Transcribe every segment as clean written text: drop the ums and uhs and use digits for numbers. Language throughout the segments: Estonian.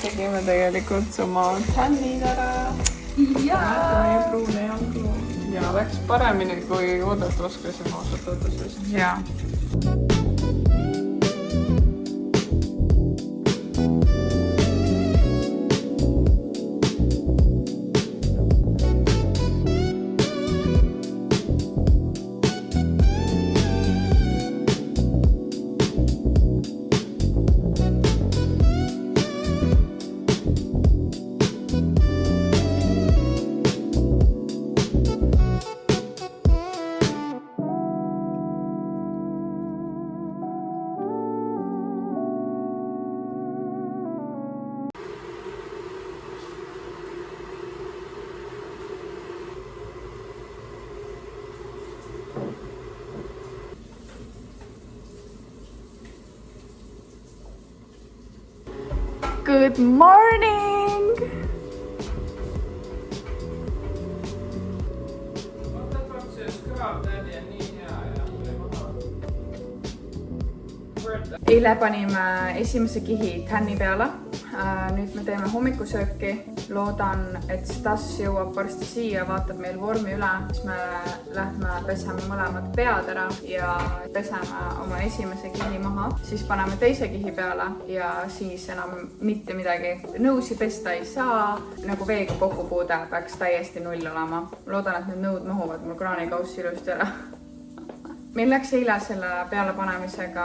tegime tegelikult oma tännid ära. Meie pruune jalgu. Ja läks paremini, kui oodata oskasime ausalt ootusest. Jaa. Good morning! Eile panime esimese kihi tänni peale. Nüüd me teeme hommikusööki. Loodan, et Stas jõuab varsti siia, vaatab meil vormi üle. Siis me lähme peseme mõlemad pead ära ja peseme oma esimese kihi maha. Siis paneme teise kihi peale ja siis enam mitte midagi. Nõusi pesta ei saa. Nagu veega kokkupuude peaks täiesti null olema. Loodan, et need nõud mahuvad mul kraanikaussi ilusti ära. Meil läks eile selle peale panemisega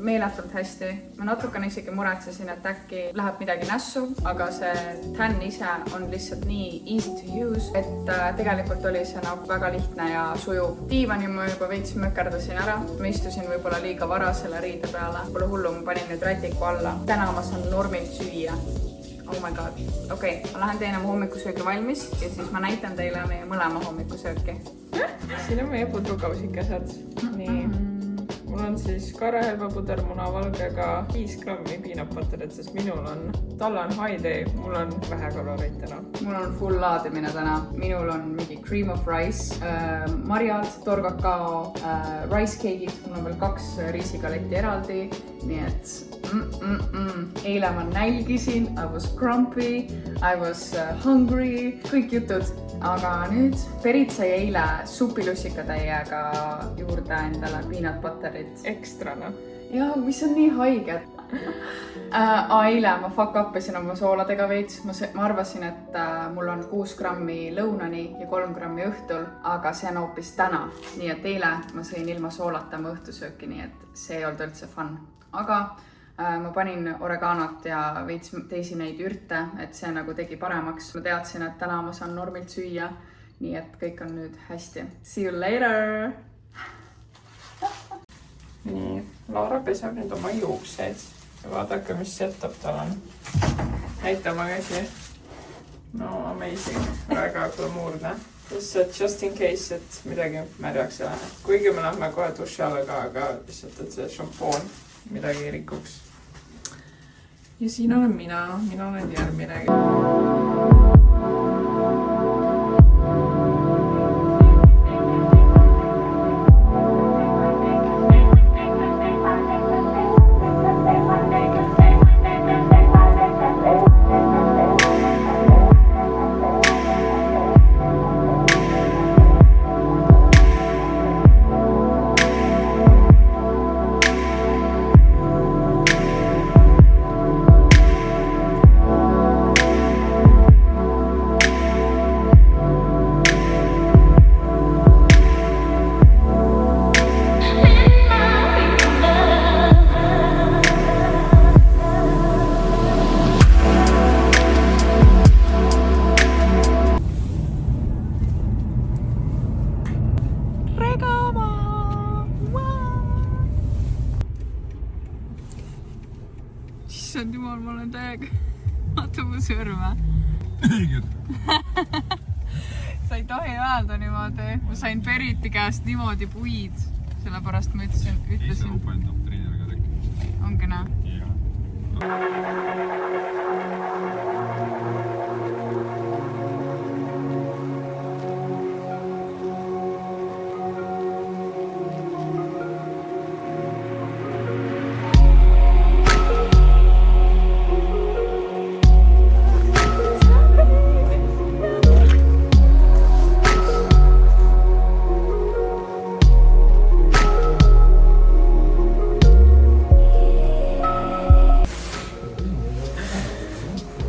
meeletult hästi. Ma natukene isegi muretsesin, et äkki läheb midagi nässu, aga see tänn ise on lihtsalt nii easy to use, et tegelikult oli see nagu väga lihtne ja sujuv. Diivani ma juba veits mökerdasin ära. Ma istusin võib-olla liiga vara selle riide peale. Pole hullu, ma panin nüüd rätiku alla. Täna ma saan normilt süüa. Oh my god. Okei, ma lähen teen oma hommikusöögi valmis ja siis ma näitan teile meie mõlema hommikusööki. Siin on meie pudrukausикesed. Nii. Mul on siis karehelbepuder munavalgega 5 grammi peanut butterit, sest tal on high day, mul on vähe kaloreid täna. Mul on full laadimine täna. Minul on mingi cream of rice, marjad, torkakao, rice cake'id. Mul on veel 2 riisigaletti eraldi. Nii et eile ma nälgisin, I was grumpy, I was hungry, kõik jutud. Aga nüüd Berit sai eile supilussikatäiega juurde endale peanut butterit. Ekstrana. Ja, mis on nii haige. Eile ma fuck up'isin oma sooladega veits. Ma arvasin, et mul on 6 grammi lõunani ja 3 grammi õhtul, aga see on hoopis täna. Nii et eile ma sõin ilma soolata oma õhtusööki, nii et see ei olnud üldse fun. Aga ma panin oreganot ja veits teisi neid ürte, et see nagu tegi paremaks. Ma teadsin, et täna ma saan normilt süüa, nii et kõik on nüüd hästi. See you later! Nii, Laura peseb nüüd oma juukseid ja vaadake, mis setup tal on. Näita oma käsi. No amazing, väga glamuurne. Just in case, et midagi märjaks ei lähe. Kuigi me lähme kohe duši alla ka, aga lihtsalt, et see šampoon midagi ei rikuks. Ja siin olen mina olen järgmine. Issand jumal, ma olen täiega. Vaata mu sõrme. Sa ei tohi öelda niimoodi. Ma sain Beriti käest niimoodi puid. Sellepärast ma ütlesin. Ei saa upendab treeneriga rääkimist. Ongi näe?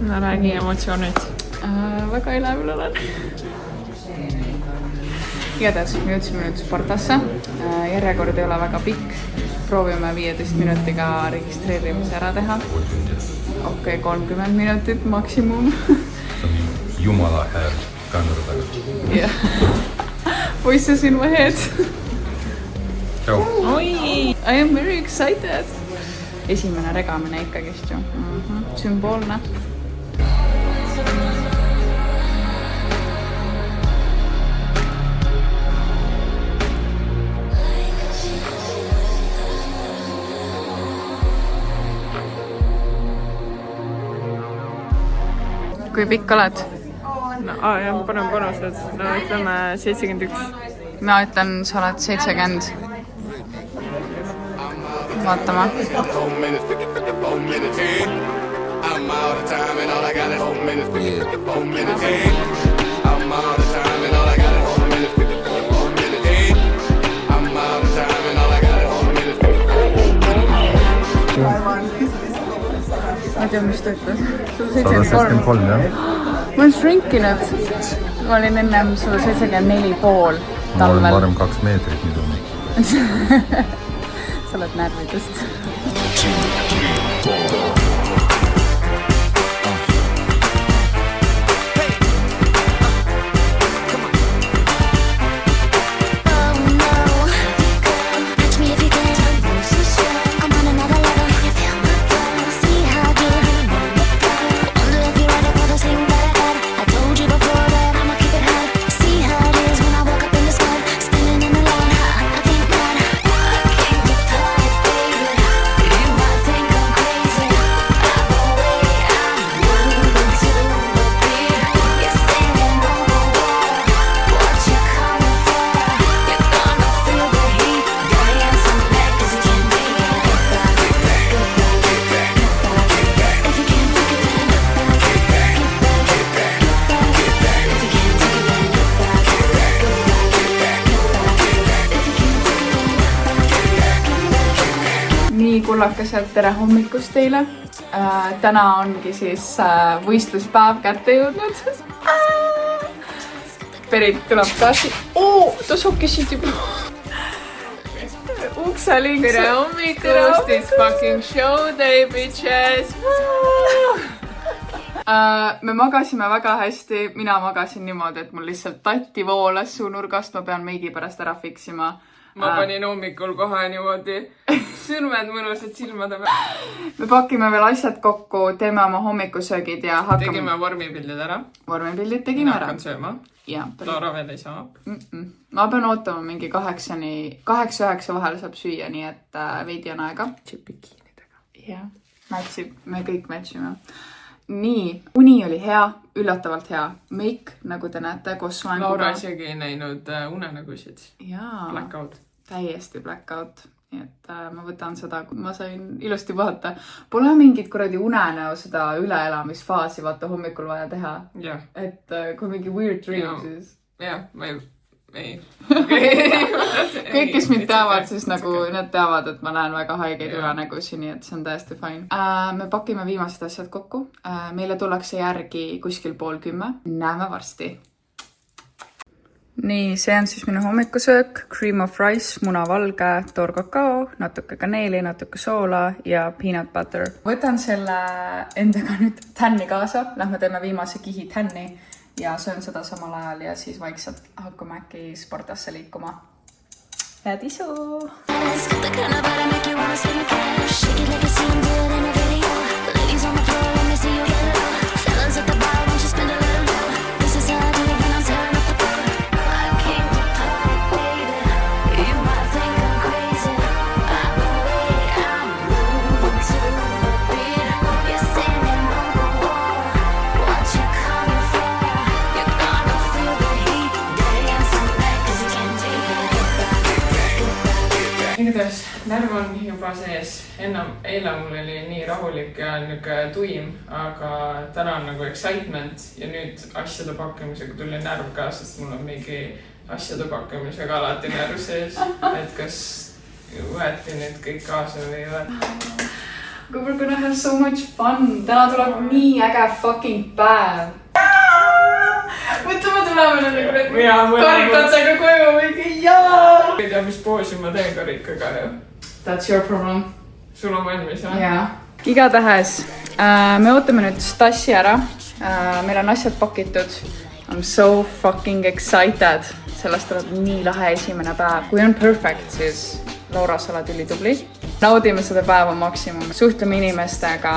no räägi emotsioonid. Väga elevil olen. Igatahes me jõudsime nüüd Spartasse. Järjekord ei ole väga pikk. Proovime 15 minutiga registreerimise ära teha. Okei, 30 minutit maksimum. Jumala hääl kaamera taga. Yeah. Voices in my head. Tšau. Oi! I am very excited. Esimene regamine ikkagist ju. Sümboolne. Kui pikk oled? No, jah, panen panused. No ütleme 71. Ma ütlen, sa oled 70. Vaatame. Ma ei tea, mis ta ütles. 173, jah? Ma olen shrinkinud. Ma olin ennem 174,5 Ma olen talvel. varem 2 meetrit nüüd olnud. Sa oled närvidest. Kullakesed, tere hommikust teile. Täna ongi siis võistluspäev kätte jõudnud. Berit tuleb taas. Ta sukkis siit juba. Ukselink. Tere hommikust, it's fucking show day, bitches! Me magasime väga hästi. Mina magasin niimoodi, et mul lihtsalt tatti voolas suunurgast. Ma pean meigi pärast ära fiksima. Ma panin hommikul kohe niimoodi sõrmed mõnusad silmade peal. Me pakime veel asjad kokku, teeme oma hommikusöögid ja hakkame... Tegime vormipildid ära. Vormipildid tegime ära. Hakkan sööma. Laura veel ei saa. Ma pean ootama mingi 8-9 vahel saab süüa, nii et veidi on aega. Bikiinidega. Jah, mätsib, me kõik mätsime. Nii, uni oli hea, üllatavalt hea. Meik, nagu te näete, koos soenguga. Laura isegi ei näinud unenägusid. Jaa, Blackout. Täiesti blackout. Nii et ma võtan seda, kui ma sain ilusti vaadata. Pole mingit kuradi unenäo seda üleelamisfaasi vaata hommikul vaja teha. Jah. Et kui mingi weird dream, siis... Jah, ma ei... Kõik, kes mind teavad, siis nagu nad teavad, et ma näen väga haigeid unenägusi, nii et see on täiesti fine. Me pakime viimased asjad kokku. Meile tullakse järgi kuskil 9:30. Näeme varsti. Nii, see on siis minu hommikusöök. Cream of rice, munavalge, toor kakao, natuke kaneeli, natuke soola ja peanut butter. Võtan selle endaga nüüd tänni kaasa. Lähme teeme viimase kihi tänni. Ja söön seda samal ajal ja siis vaikselt hakkame äkki Spartasse liikuma. Head isu! Igatahes närv on juba sees. Eile mul oli nii rahulik ja niuke tuim, aga täna on nagu excitement ja nüüd asjade pakkimisega tuli närv ka, sest mul on mingi asjade pakkimisega alati närv sees. Et kas võeti nüüd kõik kaasa või ei võeta. We're gonna have so much fun. Täna tuleb nii äge fucking päev. Mõtle, me tuleme nende karikatsega koju mingi jaa. Ei tea, mis poosi ma teen karikaga ju. That's your problem. Sul on valmis, jah? Jaa. Igatahes, me ootame nüüd Stassi ära. Meil on asjad pakitud. I'm so fucking excited. Sellest tuleb nii lahe esimene päev. Kui on perfect, siis Laura, sa oled ülitubli. Naudime seda päeva maksimum. Suhtleme inimestega,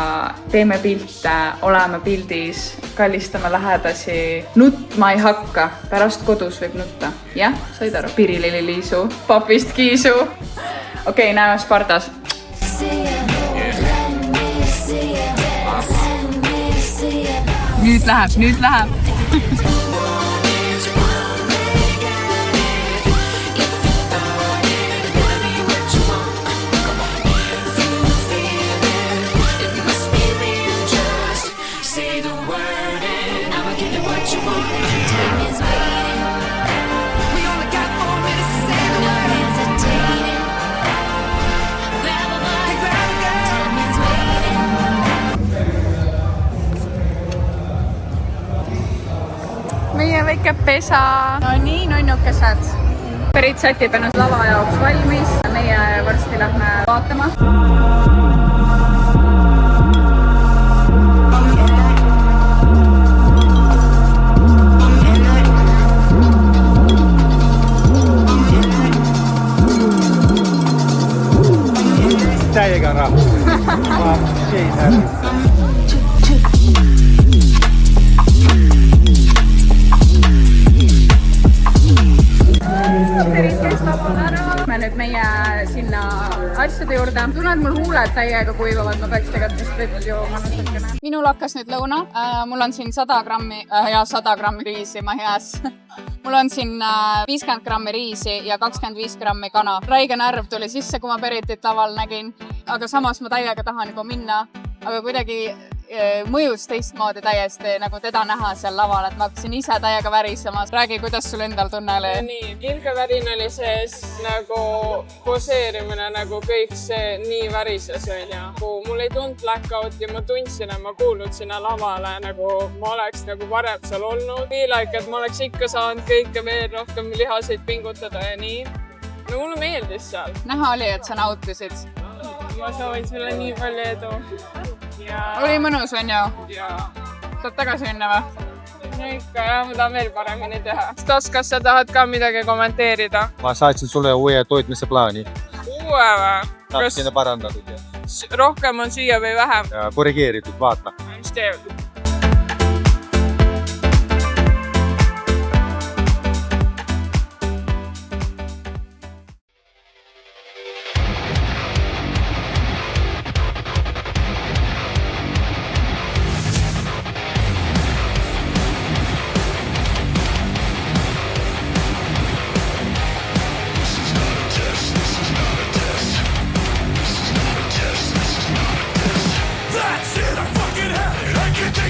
teeme pilte, oleme pildis, kallistame lähedasi. Nutma ei hakka, pärast kodus võib nutta. Jah, said aru? Pirilili Liisu, papist Kiisu. Okei, näeme Spartas. Nüüd läheb. Meie väike pesa. No nii, nonnukesed. Perit sätib ennast lava jaoks valmis. Meie varsti lähme vaatama. Täiega rahu. Ma ei tarvitse. Me nüüd meie sinna asjade juurde. Tunned mul huuled täiega kuivavad, ma peaks tegelikult vett jooma natukene. Minul hakkas nüüd lõuna. Mul on siin 100 grammi riisi, ma heas. Mul on siin 50 grammi riisi ja 25 grammi kana. Räige närv tuli sisse, kui ma Peritit laval nägin. Aga samas ma täiega tahan juba minna. Aga kuidagi mõjus teistmoodi täiesti nagu teda näha seal laval, et ma hakkasin ise täiega värisema. Räägi, kuidas sul endal tunne oli? Nii, kilgevärin oli sees nagu poseerimine, nagu kõik see nii värises oli. Mul ei tund blackouti, ma tundsin, et ma kuulnud sinna lavale, nagu ma oleks nagu varem seal olnud. Like, et ma oleks ikka saanud kõike veel rohkem lihaseid pingutada ja nii. No mulle meeldis seal. Näha oli, et sa nautisid. Ma soovin sulle nii palju edu. Oli mõnus, on ju? Jaa. Saad tagasi minna või? No ikka, jah, ma tahan veel paremini teha. Stas, kas sa tahad ka midagi kommenteerida? Ma saatsin sulle uue toitmise plaani. Uue või? Natukene parandatud. Rohkem on süüa või vähem? Korrigeeritud, vaata. Mis teevad? That's it, I fucking have it. I get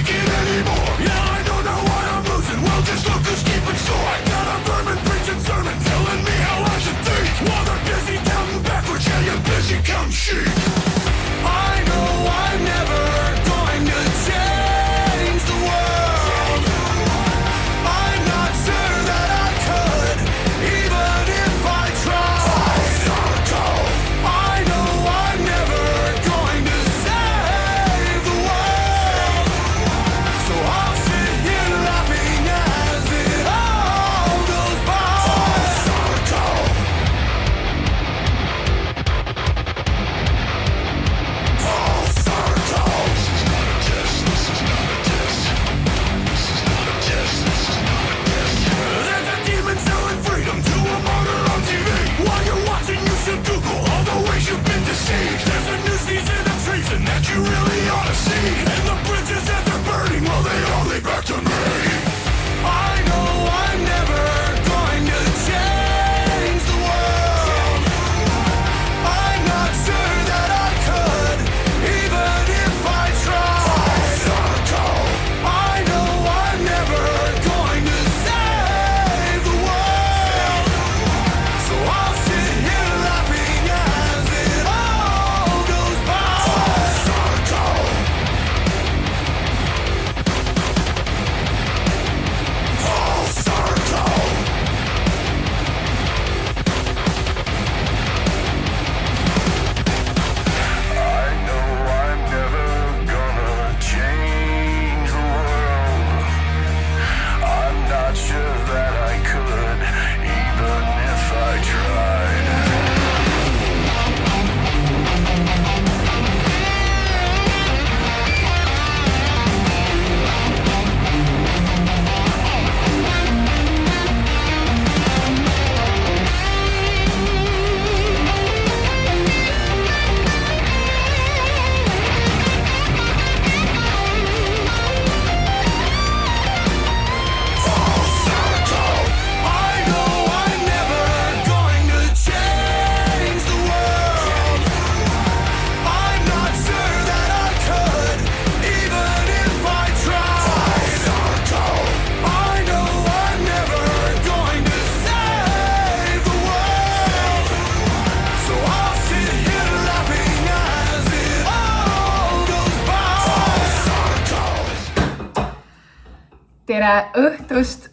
tere õhtust!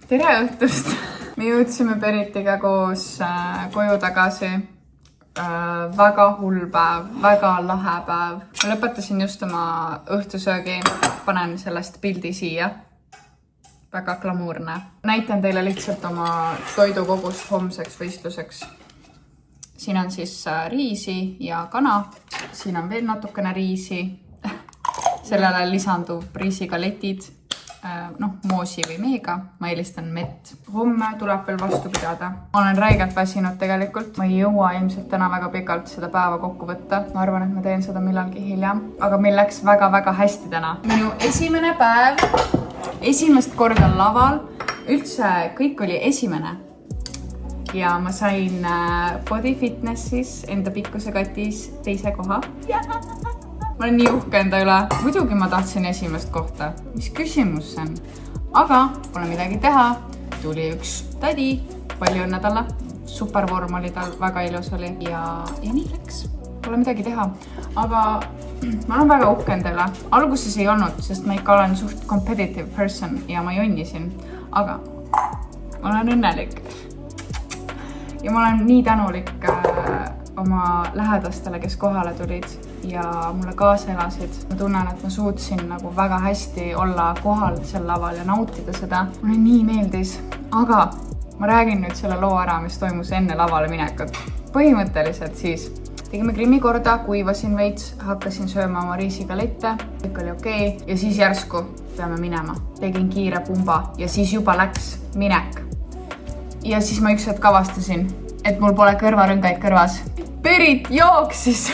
Tere õhtust! Me jõudsime Beritiga koos koju tagasi. Väga hull päev, väga lahe päev. Ma lõpetasin just oma õhtusöögi, panen sellest pildi siia. Väga glamuurne. Näitan teile lihtsalt oma toidukogust homseks võistluseks. Siin on siis riisi ja kana. Siin on veel natukene riisi. Sellele lisandub riisigaletid, moosi või meega. Ma eelistan mett. Homme tuleb veel vastu pidada. Ma olen räigelt väsinud tegelikult. Ma ei jõua ilmselt täna väga pikalt seda päeva kokku võtta. Ma arvan, et ma teen seda millalgi hiljem. Aga meil läks väga-väga hästi täna. Minu esimene päev, esimest korda laval. Üldse kõik oli esimene. Ja ma sain Body Fitnessis enda pikkuse katis teise koha. Ma olen nii uhke enda üle. Muidugi ma tahtsin esimest kohta. Mis küsimus see on? Aga pole midagi teha. Tuli üks tädi. Palju õnne talle. Supervorm oli tal, väga ilus oli. Ja nii läks. Pole midagi teha. Aga ma olen väga uhke enda üle. Alguses ei olnud, sest ma ikka olen suht competitive person ja ma jonnisin. Aga ma olen õnnelik. Ja ma olen nii tänulik oma lähedastele, kes kohale tulid ja mulle kaasa elasid. Ma tunnen, et ma suutsin nagu väga hästi olla kohal sel laval ja nautida seda. Mulle nii meeldis. Aga ma räägin nüüd selle loo ära, mis toimus enne lavale minekut. Põhimõtteliselt siis tegime grimmi korda, kuivasin veits, hakkasin sööma oma riisigalette. Kõik oli okei. Ja siis järsku peame minema. Tegin kiire pumba ja siis juba läks minek. Ja siis ma üks hetk avastasin, et mul pole kõrvarõngaid kõrvas. Berit jooksis.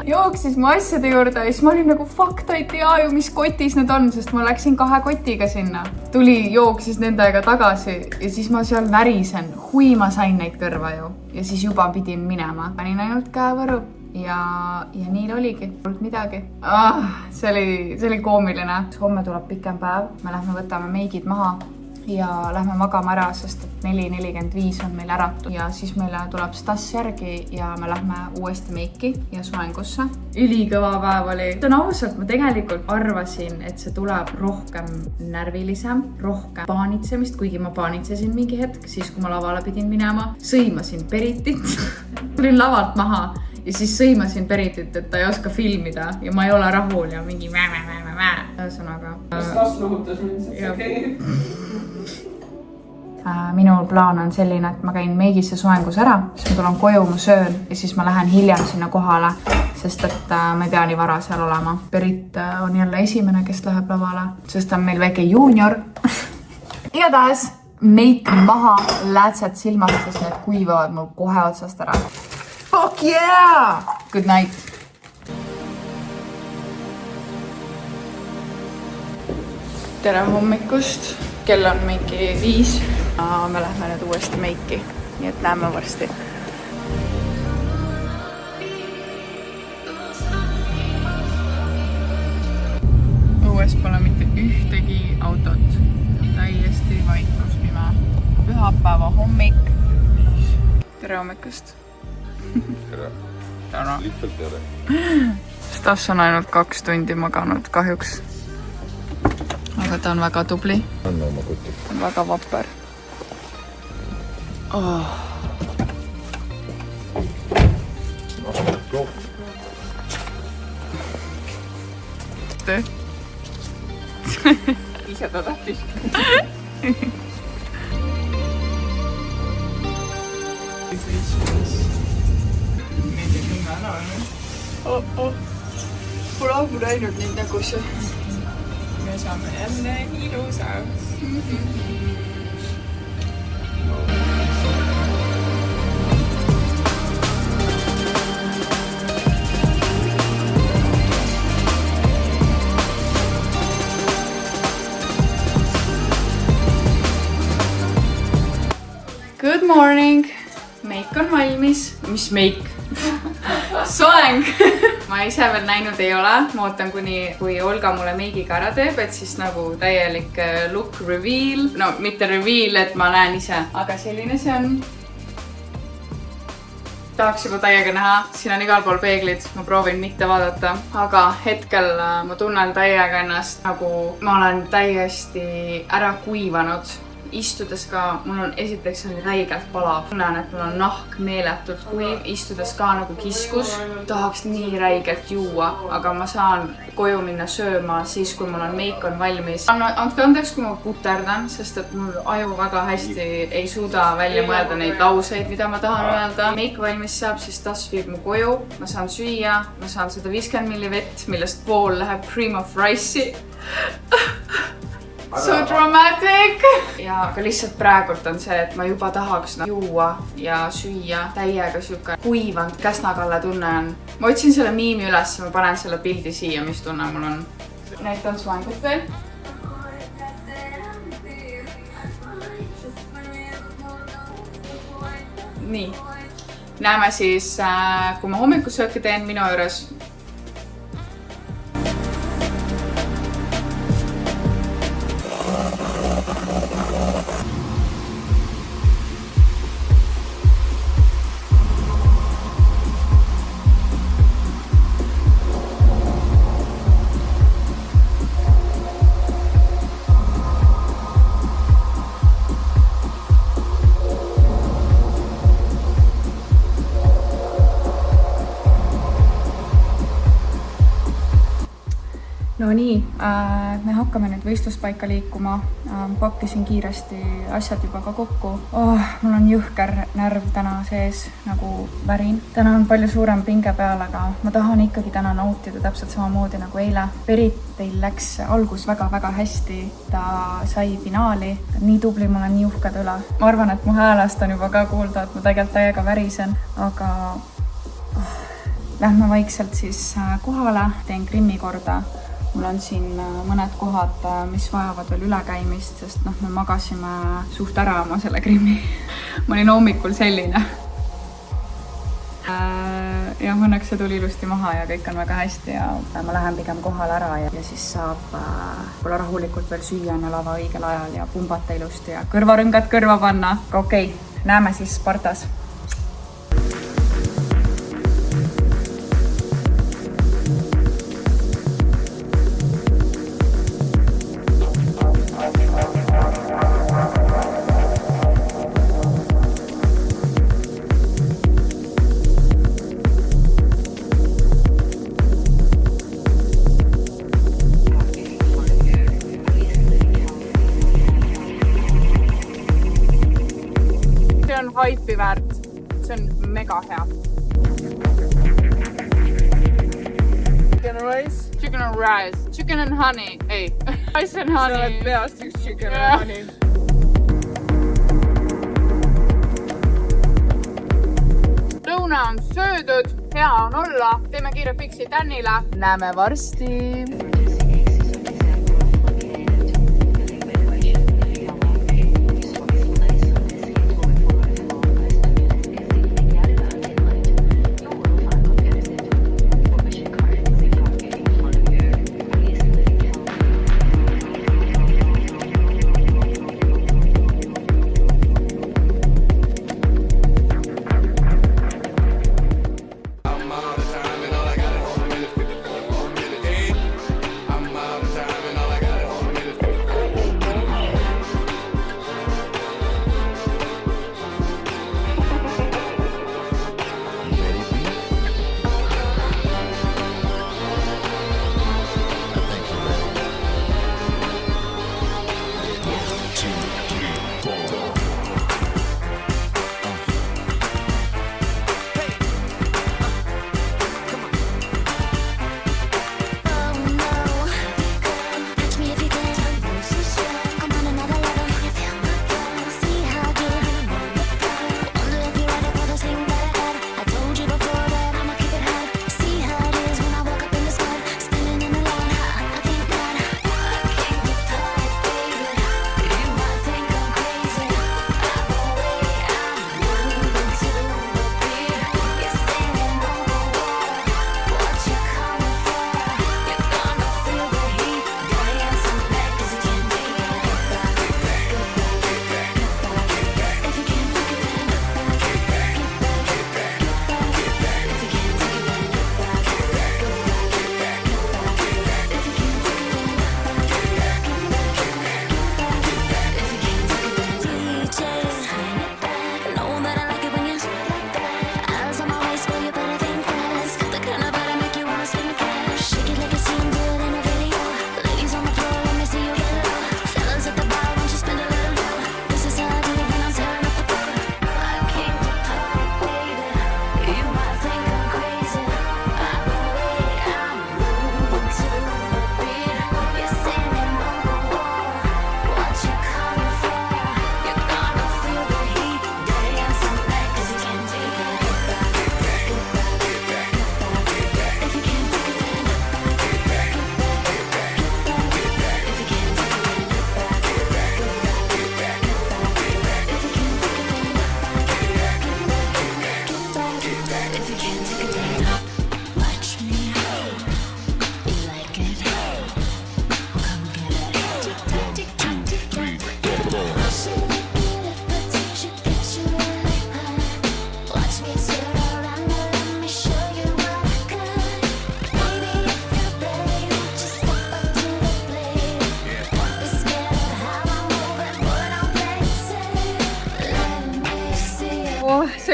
Jooksis mu asjade juurde ja siis ma olin nagu fuck, ta ei tea ju, mis kotis need on, sest ma läksin 2 kotiga sinna. Tuli, jooksis nendega tagasi ja siis ma seal värisen. Hui ma sain neid kõrva ju. Ja siis juba pidin minema. Panin ainult käevõru ja nii oligi. Polnud midagi. See oli koomiline. Homme tuleb pikem päev. Me lähme võtame meigid maha. Ja lähme magama ära, sest 4:45 on meil äratud ja siis meile tuleb Stas järgi ja me lähme uuesti meiki ja soengusse. Ülikõva päev oli. Ausalt, ma tegelikult arvasin, et see tuleb rohkem närvilisem, rohkem paanitsemist, kuigi ma paanitsesin mingi hetk, siis kui ma lavale pidin minema. Sõimasin Beritit. Tulin lavalt maha ja siis sõimasin Beritit, et ta ei oska filmida ja ma ei ole rahul ja mingi ühesõnaga. Stas luhutas mind, see okei. Minu plaan on selline, et ma käin meigisse soengus ära, siis ma tulen koju, ma söön ja siis ma lähen hiljem sinna kohale, sest et ma ei pea nii vara seal olema. Berit on jälle esimene, kes läheb lavale, sest ta on meil väike juunior. Igatahes meik maha, läätsed silmastes, need kuivavad mul kohe otsast ära. Fuck yeah! Good night! Tere hommikust! Kell on mingi 5. Me lähme nüüd uuesti meiki, nii et näeme varsti. Õues pole mitte ühtegi autot. Täiesti vaikus pime. Pühapäeva hommik. Tere hommikust. Tere. Täna. Lihtsalt tere. Stas on ainult 2 tundi maganud kahjuks. Aga ta on väga tubli. Anna oma kotti. On väga vapper. Go. Töö. Ise ta tahtis. Pole ammu näinud neid nägusse. Me saame jälle ilusaks. Good morning! Meik on valmis. Mis meik? Soeng! Ma ise veel näinud ei ole. Ma ootan kui Olga mulle meigiga ära teeb, et siis nagu täielik look reveal. No mitte reveal, et ma näen ise. Aga selline see on. tahaks juba täiega näha, siin on igal pool peeglid, ma proovin mitte vaadata, aga hetkel ma tunnen täiega ennast nagu ma olen täiesti ära kuivanud. Istudes ka, mul on esiteks räigelt palav. Tunnen, et mul on nahk meeletult kuiv, istudes ka nagu kiskus. Tahaks nii räigelt juua, aga ma saan koju minna sööma siis, kui mul on meik on valmis. Andke andeks, kui ma puterdan, sest et mul aju väga hästi ei suuda välja mõelda neid lauseid, mida ma tahan öelda. Meik valmis saab, siis Tas viib mu koju. Ma saan süüa, ma saan 150 ml vett, millest pool läheb cream of rice'i. So dramatic! Ja aga lihtsalt praegult on see, et ma juba tahaks juua ja süüa täiega siuke kuivanud käsnakalle tunne on. Ma otsin selle miimi üles ja ma panen selle pildi siia, mis tunne mul on. Näitan soengut veel. Nii. Näeme siis, kui ma hommikusööki teen minu juures. No nii, me hakkame nüüd võistluspaika liikuma. Pakkisin kiiresti asjad juba ka kokku. Mul on jõhker närv täna sees nagu värin. Täna on palju suurem pinge peal, aga ma tahan ikkagi täna nautida täpselt samamoodi nagu eile. Peritel läks algus väga-väga hästi. Ta sai finaali. Nii tubli, ma olen nii uhked üle. Ma arvan, et mu häälest on juba ka kuulda, et ma tegelikult täiega värisen, aga lähme vaikselt siis kohale, teen grimmi korda. Mul on siin mõned kohad, mis vajavad veel ülekäimist, sest me magasime suht ära oma selle grimmi. Ma olin hommikul selline. Ja õnneks see tuli ilusti maha ja kõik on väga hästi ja ma lähen pigem kohale ära ja siis saab pole rahulikult veel süüa enne lava õigel ajal ja pumbata ilusti ja kõrvarõngad kõrva panna. Okei, näeme siis Spartas. Haipi väärt. See on mega hea. Chicken and rice? Chicken and rice. Chicken and honey. Ei. Rice and honey. Sa oled peast üks chicken and honey. Lõuna on söödud. Hea on olla. Teeme kiire fiksi Tänile. Näeme varsti.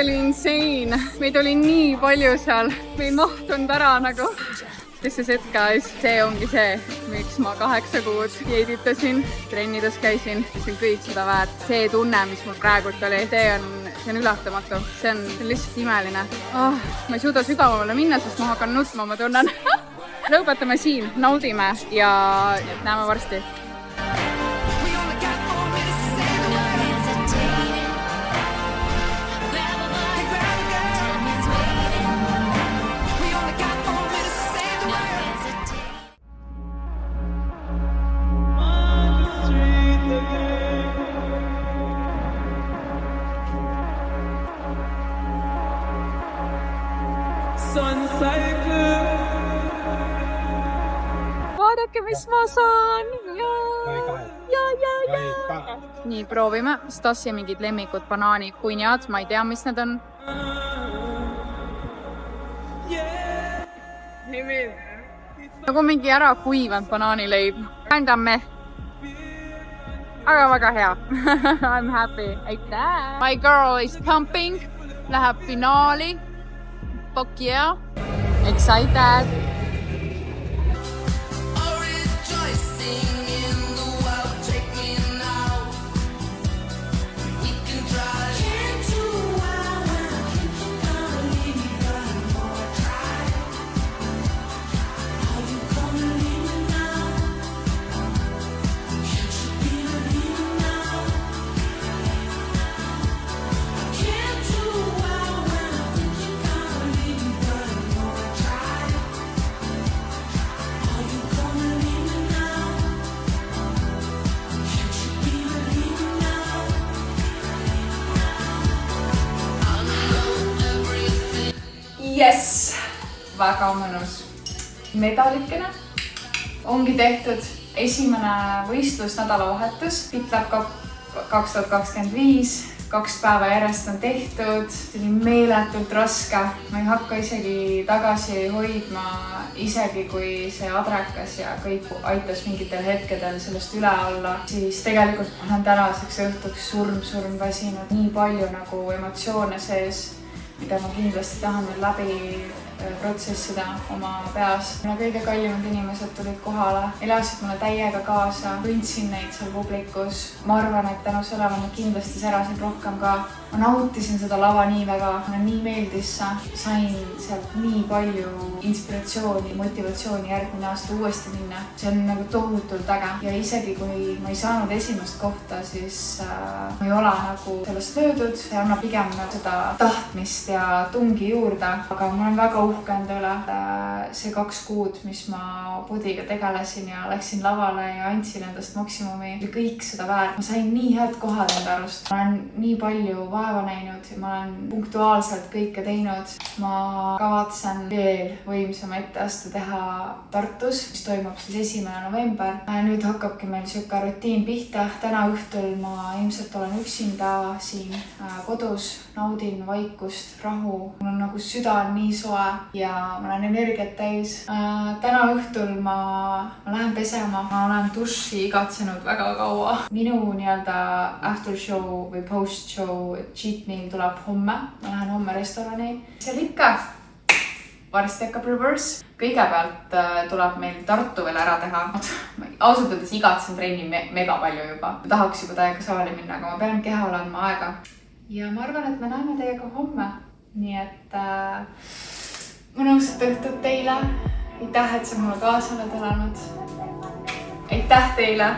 see oli insane. Meid oli nii palju seal. Me ei mahtunud ära nagu. This is it, guys. See ongi see, miks ma 8 kuud dieditasin, trennides käisin. See on kõik seda väärt. See tunne, mis mul praegult oli, see on ületamatu. See on lihtsalt imeline. Ma ei suuda sügavamale minna, sest ma hakkan nutma, ma tunnen. Lõpetame siin, naudime ja näeme varsti. Vaadake, mis ma saan! Ja. Nii, proovime. Stassi mingid lemmikud banaani kunjad. Ma ei tea, mis need on. Nagu mingi ära kuivanud banaanileib. Kändamme. Aga väga hea. I'm happy. Aitäh! My girl is pumping. Läheb finaali. Fuck yeah. Excited. Yes! Väga mõnus medalikene. Ongi tehtud esimene võistlus nädalavahetus. Pitlab 2025. 2 päeva järjest on tehtud. See oli meeletult raske. Ma ei hakka isegi tagasi hoidma, isegi kui see adrekas ja kõik aitas mingitel hetkedel sellest üle olla. Siis tegelikult ma olen tänaseks õhtuks surm väsinud. Nii palju nagu emotsioone sees, mida ma kindlasti tahan veel läbi protsessida oma peas. Minu kõige kallimad inimesed tulid kohale, elasid mulle täiega kaasa, tundsin neid seal publikus. Ma arvan, et tänu sellele ma kindlasti särasin rohkem ka. Ma nautisin seda lava nii väga, mulle nii meeldis. Sain sealt nii palju inspiratsiooni, motivatsiooni järgmine aasta uuesti minna. See on nagu tohutult äge. Ja isegi kui ma ei saanud esimest kohta, siis ma ei ole nagu sellest löödud. See annab pigem seda tahtmist ja tungi juurde. Aga ma olen väga uhke enda üle. See 2 kuud, mis ma bodyga tegelesin ja läksin lavale ja andsin endast maksimumi, oli kõik seda väärt. Ma sain nii head kohad enda arust. Ma olen nii palju vaeva näinud ja ma olen punktuaalselt kõike teinud. Ma kavatsen veel võimsama etteaste teha Tartus, mis toimub siis 1. november. Nüüd hakkabki meil siuke rutiin pihta. Täna õhtul ma ilmselt olen üksinda siin kodus, naudin vaikust, rahu. Mul on nagu süda nii soe ja ma olen energiat täis. Täna õhtul ma lähen pesema. Ma olen duši igatsenud väga kaua. Minu nii-öelda after show või post show cheat meal tuleb homme. Ma lähen homme restorani. Seal ikka varsti hakkab reverse. Kõigepealt tuleb meil Tartu veel ära teha. Ausalt öeldes igatsen trenni mega palju juba. Tahaks juba täiega saali minna, aga ma pean kehale andma aega. Ja ma arvan, et me näeme teiega homme. Nii et mõnusat õhtut teile. Aitäh, et sa mulle kaasa oled elanud. Aitäh teile!